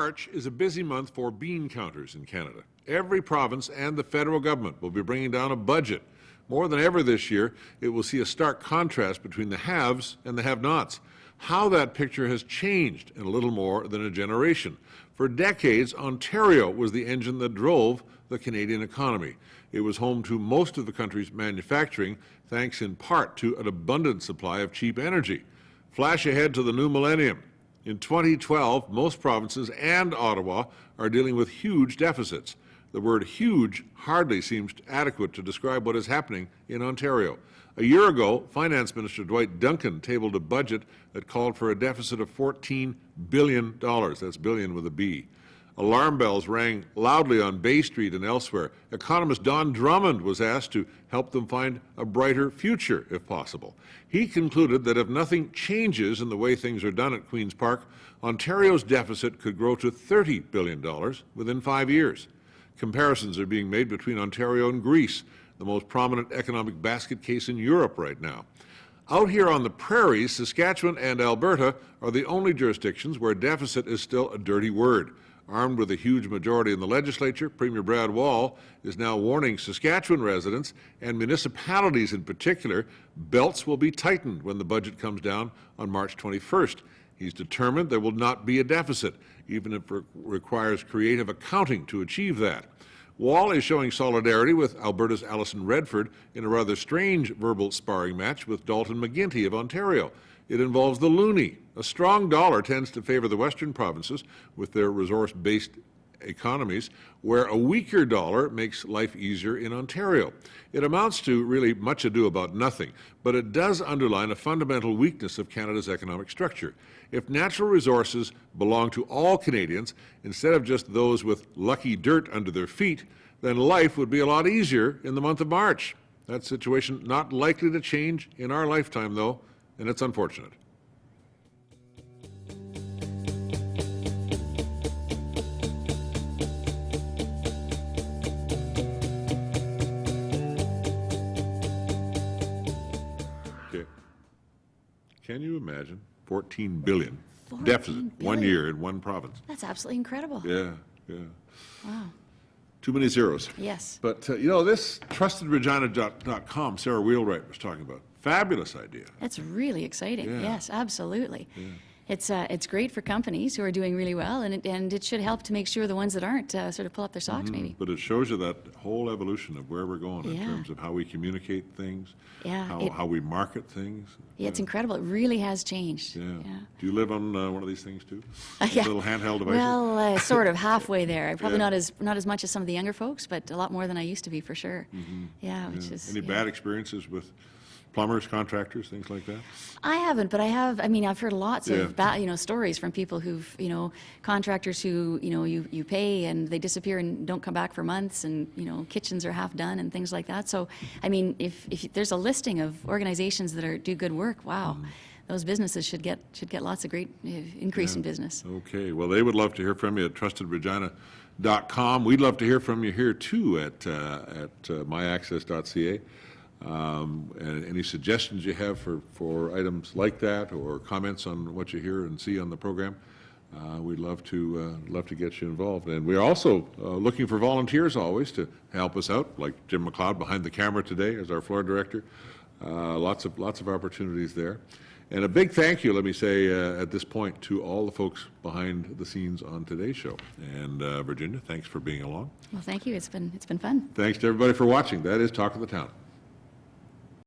March is a busy month for bean counters in Canada. Every province and the federal government will be bringing down a budget. More than ever this year, it will see a stark contrast between the haves and the have-nots. How that picture has changed in a little more than a generation. For decades, Ontario was the engine that drove the Canadian economy. It was home to most of the country's manufacturing, thanks in part to an abundant supply of cheap energy. Flash ahead to the new millennium. In 2012, most provinces and Ottawa are dealing with huge deficits. The word huge hardly seems adequate to describe what is happening in Ontario. A year ago, Finance Minister Dwight Duncan tabled a budget that called for a deficit of $14 billion. That's billion with a B. Alarm bells rang loudly on Bay Street and elsewhere. Economist Don Drummond was asked to help them find a brighter future, if possible. He concluded that if nothing changes in the way things are done at Queen's Park, Ontario's deficit could grow to $30 billion within 5 years. Comparisons are being made between Ontario and Greece, the most prominent economic basket case in Europe right now. Out here on the prairies, Saskatchewan and Alberta are the only jurisdictions where deficit is still a dirty word. Armed with a huge majority in the legislature, Premier Brad Wall is now warning Saskatchewan residents and municipalities in particular, belts will be tightened when the budget comes down on March 21st. He's determined there will not be a deficit, even if it requires creative accounting to achieve that. Wall is showing solidarity with Alberta's Alison Redford in a rather strange verbal sparring match with Dalton McGuinty of Ontario. It involves the loonie. A strong dollar tends to favor the western provinces with their resource-based economies, where a weaker dollar makes life easier in Ontario. It amounts to really much ado about nothing, but it does underline a fundamental weakness of Canada's economic structure. If natural resources belong to all Canadians, instead of just those with lucky dirt under their feet, then life would be a lot easier in the month of March. That situation not likely to change in our lifetime, though, and it's unfortunate. Okay. Can you imagine 14 billion 14 deficit billion. 1 year in one province? That's absolutely incredible. Yeah. Wow. Too many zeros. Yes. But, this trustedregina.com, Sarah Wheelwright was talking about. Fabulous idea. That's really exciting. Yeah. Yes, absolutely. Yeah. It's great for companies who are doing really well, and it should help to make sure the ones that aren't sort of pull up their socks, maybe. But it shows you that whole evolution of where we're going in Yeah. terms of how we communicate things, Yeah, how we market things. Yeah, it's incredible. It really has changed. Yeah. Yeah. Do you live on one of these things too? Yeah. Little handheld devices? Well, sort of halfway there. I'm probably Yeah. not as much as some of the younger folks, but a lot more than I used to be for sure. Yeah, which is Any bad experiences with plumbers, contractors, things like that? I haven't, but I've heard lots Yeah. of stories from people who've, contractors who, you pay and they disappear and don't come back for months, and, kitchens are half done and things like that. So, if there's a listing of organizations that do good work, wow, those businesses should get lots of great increase in business. Okay, well, they would love to hear from you at trustedregina.com. We'd love to hear from you here too at myaccess.ca. And any suggestions you have for items like that, or comments on what you hear and see on the program, we'd love to get you involved. And we're also looking for volunteers always to help us out, like Jim McLeod behind the camera today as our floor director. Lots of opportunities there. And a big thank you, let me say at this point, to all the folks behind the scenes on today's show. And Virginia, thanks for being along. Well, thank you. It's been fun. Thanks to everybody for watching. That is Talk of the Town.